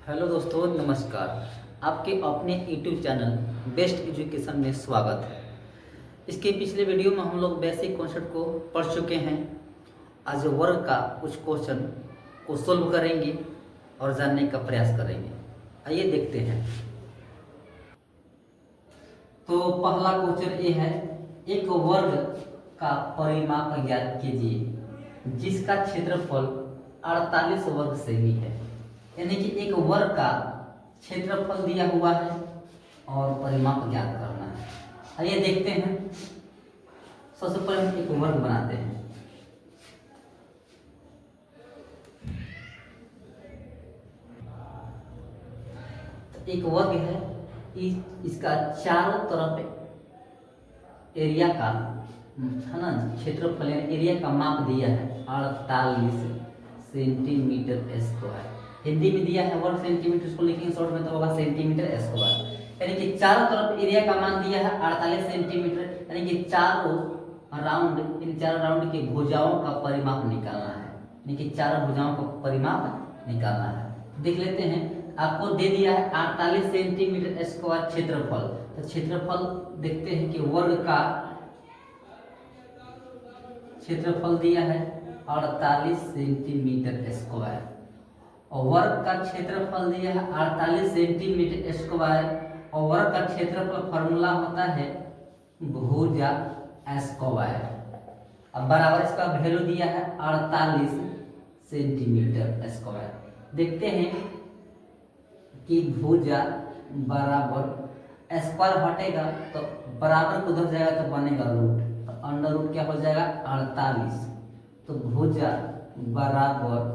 Hello दोस्तों, नमस्कार। आपके अपने यूट्यूब चैनल बेस्ट एजुकेशन में स्वागत है। इसके पिछले वीडियो में हम लोग बेसिक कॉन्सेप्ट को पढ़ चुके हैं। आज वर्ग का कुछ क्वेश्चन को सोल्व करेंगे और जानने का प्रयास करेंगे। आइए देखते हैं। तो पहला क्वेश्चन ये है, एक वर्ग का परिमाप ज्ञात कीजिए जिसका क्षेत्रफल 48 वर्ग सेमी है। यानी कि एक वर्ग का क्षेत्रफल दिया हुआ है और परिमाप ज्ञात करना है। आइए देखते हैं। सबसे पहले हम एक वर्ग बनाते हैं। तो एक वर्ग है, इसका चारों तरफ एरिया का है ना, क्षेत्रफल एरिया का माप दिया है 48 सेंटीमीटर स्क्वायर। हिंदी में दिया है वर्ग सेंटीमीटर, इसको लिखेंगे शॉर्ट में तो होगा सेंटीमीटर स्क्वायर। यानी कि चारों तरफ एरिया का मान दिया है 48 सेंटीमीटर। यानी कि चारों राउंड, इन चारों राउंड की भुजाओं का परिमाप निकालना है। यानी कि चारों भुजाओं का परिमाप निकालना है। देख लेते हैं, आपको दे दिया है 48 सेंटीमीटर स्क्वायर क्षेत्रफल। तो क्षेत्रफल देखते हैं कि वर्ग का क्षेत्रफल दिया है 48 सेंटीमीटर स्क्वायर और वर्ग का क्षेत्रफल दिया है 48 सेंटीमीटर स्क्वायर। और वर्ग का क्षेत्रफल फॉर्मूला होता है भुजा स्क्वायर। अब बराबर इसका वैल्यू दिया है 48 सेंटीमीटर स्क्वायर। देखते हैं कि भुजा बराबर स्क्वायर हटेगा तो बराबर को उधर जाएगा तो बनेगा रूट, तो अंडर रूट क्या हो जाएगा 48। तो भुजा बराबर,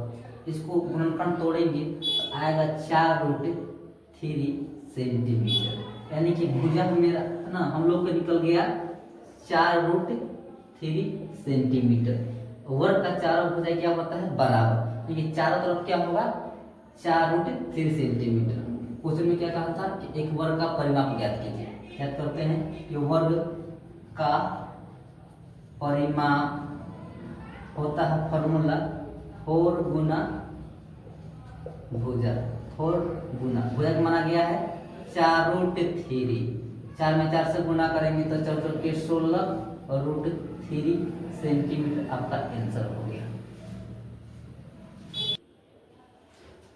इसको गुणनखंड तोड़ेंगे तो आएगा 4√3 सेंटीमीटर। यानी कि भुजा मेरा है ना, हम लोग का निकल गया 4√3 सेंटीमीटर। वर्ग का चारों भुजा क्या होता है बराबर, क्योंकि चारों तरफ क्या होगा 4√3 सेंटीमीटर। क्वेश्चन में क्या कहा था कि एक वर्ग का परिमाप ज्ञात कीजिए। ज्ञात करते हैं कि वर्ग का परिमाप होता है फॉर्मूला 4 गुना भुजा। 4 गुना भुजा का माना गया है 4√3। 4 में 4 से गुना करेंगे तो 4 के 16√3 सेंटीमीटर आपका आंसर हो गया।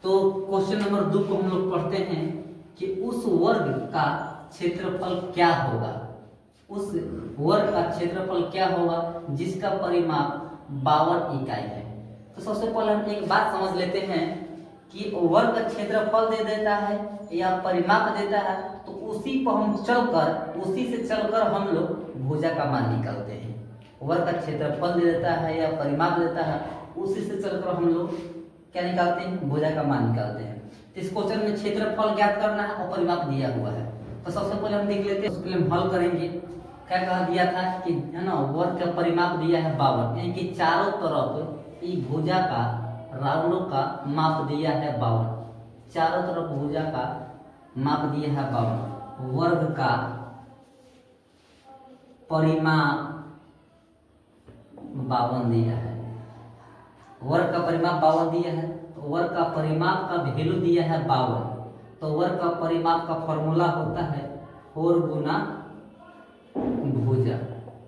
तो क्वेश्चन नंबर 2 को हम लोग पढ़ते हैं कि उस वर्ग का क्षेत्रफल क्या होगा। उस वर्ग का क्षेत्रफल क्या होगा जिसका परिमाप 52 इकाई है। तो सबसे पहले हम एक बात समझ लेते हैं कि वर्ग का क्षेत्रफल दे देता है या परिमाप देता है तो उसी पर हम उसी से चलकर हम लोग भुजा का मान निकालते हैं। वर्ग का क्षेत्रफल दे देता है या परिमाप देता है, उसी से चलकर हम लोग क्या निकालते हैं, भुजा का मान निकालते हैं। तो इस क्वेश्चन में क्षेत्रफल ज्ञात करना है और परिमाप दिया हुआ है। तो सबसे पहले हम देख लेते हैं, उसके लिए हम हल करेंगे। क्या कहा दिया था कि है ना, वर्ग का परिमाप दिया है 52। यानी कि चारों तरफ भुजा का राउंडों का माप दिया है 52। चारों तरफ भुजा का माप दिया है 52। वर्ग का परिमाप 52 दिया है। वर्ग का परिमाप 52 दिया है, तो वर्ग का परिमाप का वैल्यू दिया है 52। तो वर्ग का परिमाप का फॉर्मूला होता है 4 गुना भुजा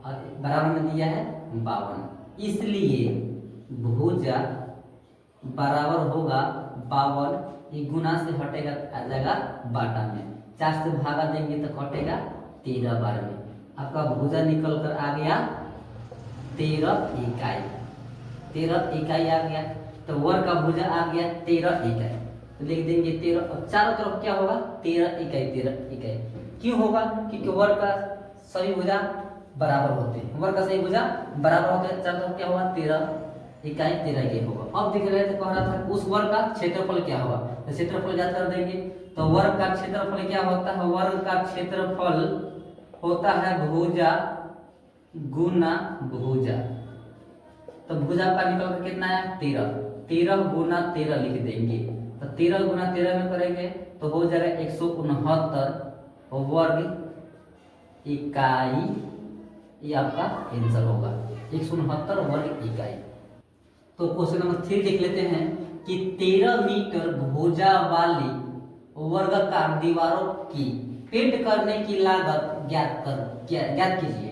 और बराबर में दिया है 52। इसलिए भुजा बराबर होगा 52, ये गुना से हटेगा आ जाएगा बाटा में, 4 से भागा देंगे तो कटेगा 13 बार में। आपका भुजा निकल कर आ गया 13 इकाई। 13 इकाई आ गया, तो वर्ग का भुजा आ गया 13 इकाई। तो लिख देंगे 13 और चारों तरफ क्या होगा 13 इकाई। 13 इकाई क्यों होगा, क्योंकि वर्ग का सभी भुजा बराबर होते हैं। वर्ग का सही भुजा बराबर होते हैं, चारों तरफ क्या होगा 13 इकाई 13 इकाई होगा। अब दिख रहे थे, कह रहा था उस वर्ग का क्षेत्रफल क्या होगा। तो क्षेत्रफल ज्ञात कर देंगे। तो वर्ग का क्षेत्रफल क्या होता है, वर्ग का क्षेत्रफल होता है भुजा गुना भुजा। तो भुजा का निकल कर कितना है 13। 13 गुना 13 लिख देंगे। तो 13 गुना 13 में करेंगे तो हो जाएगा 169 वर्ग इकाई। ये आपका आंसर होगा 169 वर्ग इकाई। तो क्वेश्चन नंबर 3 देख लेते हैं कि 13 मीटर भुजा वाली वर्गाकार दीवारों की पेंट करने की लागत ज्ञात कीजिए।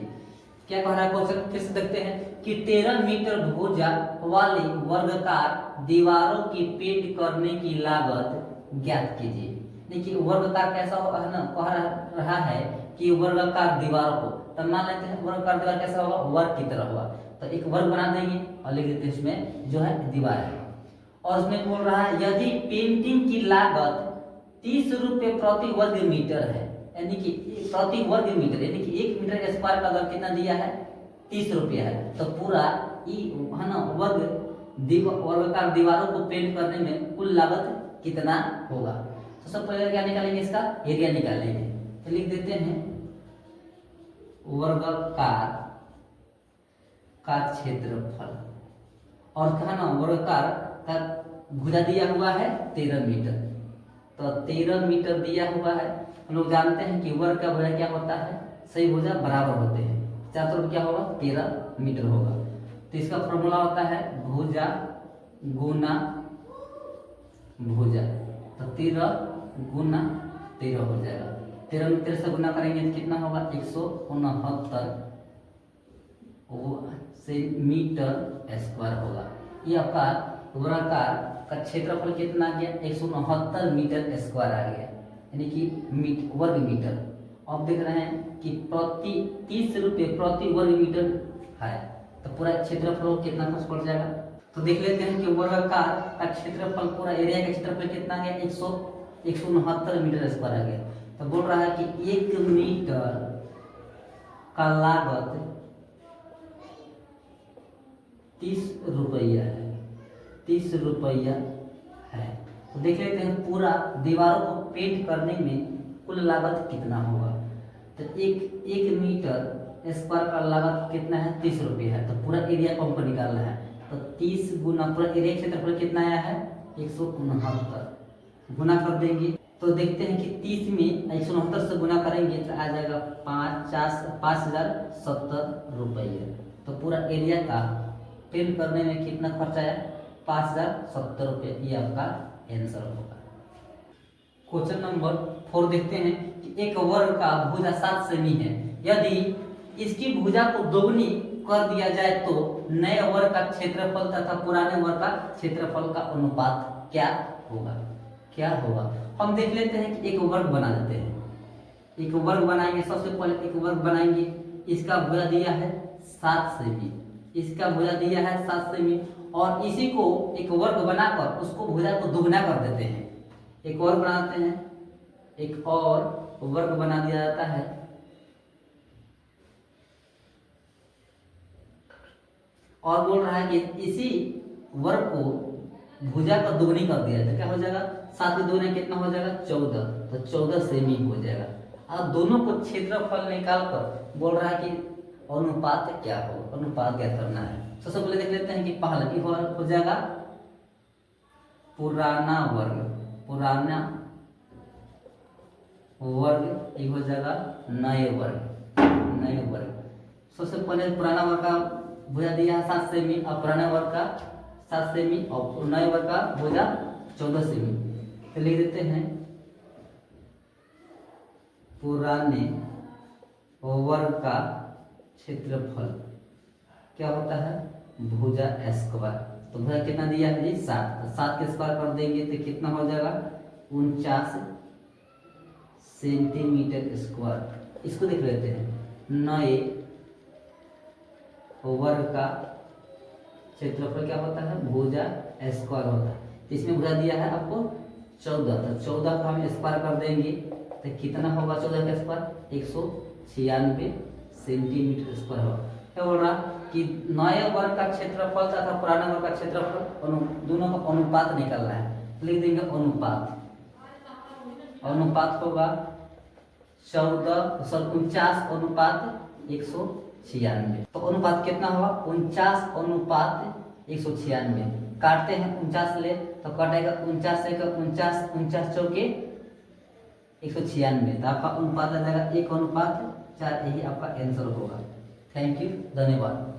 क्या कह रहा है क्वेश्चन, फिर से देखते हैं कि 13 मीटर भुजा वाली वर्गाकार दीवारों की पेंट करने की लागत ज्ञात कीजिए। देखिए वर्गाकार कैसा है ना, कह रहा है कि वर्गाकार दीवारों को, तो मान लेते हैं वर्गाकार दीवार कैसा होगा, वर्ग की तरह होगा, तो एक वर्ग बना देंगे और लिख देते हैं इसमें जो है दीवार है। और उसमें बोल रहा है यदि पेंटिंग की लागत 30 रुपये प्रति वर्ग मीटर है, यानी कि प्रति वर्ग मीटर, यानी कि 1 मीटर स्क्वायर का अगर कितना दिया है 30 रुपया है, तो पूरा है ना वर्गाकार दीवारों को पेंट करने में कुल लागत कितना होगा। तो सब पहले क्या निकालेंगे, इसका एरिया निकालेंगे। तो लिख देते हैं वर्गाकार का क्षेत्रफल, और कहा ना वर्गाकार का भुजा दिया हुआ है 13 मीटर, तो 13 मीटर दिया हुआ है। हम लोग जानते हैं कि वर्ग का भुजा क्या होता है, सही भुजा बराबर होते हैं, चार तरफ क्या होगा 13 मीटर होगा। तो इसका फॉर्मूला होता है भुजा गुना भुजा, तो 13 गुना 13 हो जाएगा। 13 मीटर से गुना करेंगे तो कितना होगा 169 मीटर स्क्वायर होगा। ये आपका वर्गाकार का क्षेत्रफल कितना आ गया 169 मीटर स्क्वायर आ गया, यानी कि वर्ग मीटर। अब देख रहे हैं कि प्रति 30 रुपये प्रति वर्ग मीटर है, तो पूरा क्षेत्रफल कितना कुछ पड़ जाएगा। तो देख लेते हैं कि वर्गाकार का क्षेत्रफल पूरा एरिया का क्षेत्रफल कितना आ गया 169 मीटर स्क्वायर आ गया। तो बोल रहा है कि 1 मीटर का लागत 30 रुपया है, 30 रुपया है। तो देख लेते हैं पूरा दीवारों को पेंट करने में कुल लागत कितना होगा। तो एक मीटर स्क्वायर का लागत कितना है 30 रुपया है, तो पूरा एरिया को हमको निकालना है। तो 30 गुना पूरा एरिया क्षेत्रफल कितना आया है 169 गुना कर देंगे, तो देखते हैं कि 30 में 169 से गुना करेंगे तो आ जाएगा 5070 रुपये। तो पूरा एरिया का पेंट करने में कितना खर्चा आया 5070 रुपये, ये आपका आंसर होगा। क्वेश्चन नंबर 4 देखते हैं कि एक वर्ग का भुजा 7 सेमी है, यदि इसकी भुजा को दोगुनी कर दिया जाए तो नए वर्ग का क्षेत्रफल तथा पुराने वर्ग का क्षेत्रफल का अनुपात क्या होगा। क्या होगा हम देख लेते हैं कि एक वर्ग बना देते हैं, एक वर्ग बनाएंगे। सबसे पहले एक वर्ग बनाएंगे, इसका भुजा दिया है 7 सेमी, इसका भुजा दिया है 7 सेमी, और इसी को एक वर्ग बनाकर उसको भुजा को दुगना कर देते हैं। एक और बनाते हैं, एक और वर्ग बना दिया जाता है, और बोल रहा है कि इसी वर्ग को भुजा का दुगनी कर दिया तो क्या हो जाएगा 7 के दुगने कितना हो जाएगा 14, तो 14 सेमी हो जाएगा। अब दोनों को क्षेत्रफल निकाल कर बोल रहा है कि अनुपात क्या हो, अनुपात क्या करना है। सबसे पहले देख लेते हैं कि पहला की हो जाएगा पुराना वर्ग, पुराना वर्ग एक हो जाएगा नए वर्ग, नए वर्ग। सबसे पहले पुराना वर्ग का भुजा दिया है 7 सेमी, और पुराना वर्ग का 7 सेमी, और नए वर्ग का भुजा 14 सेमी। तो लिख देते हैं पुराने वर्ग का क्षेत्रफल क्या होता है भुजा स्क्वायर। तो भुजा कितना दिया है जी 7, तो 7 के स्क्वायर कर देंगे तो कितना हो जाएगा 49 सेंटीमीटर स्क्वायर। इसको देख लेते हैं नए वर्ग का क्षेत्रफल क्या होता है भुजा स्क्वायर होता है। तो इसमें भुजा दिया है आपको 14, तो 14 का हम स्क्वायर कर देंगे तो कितना होगा 14 का स्क्वायर 196 सेंटीमीटर स्क्वायर होगा। क्या बोल रहा कि नए वर्ग का क्षेत्रफल तथा पुराने वर्ग का क्षेत्रफल दोनों का अनुपात निकालना है। लिख देंगे अनुपात, अनुपात होगा 49 अनुपात 196। तो अनुपात कितना होगा 49 अनुपात 196। काटते हैं 49 ले तो कटेगा 49 से 49, 49 चौके 196, तो आपका अनुपात आ जाएगा 1:4। यही आपका आंसर होगा। थैंक यू, धन्यवाद।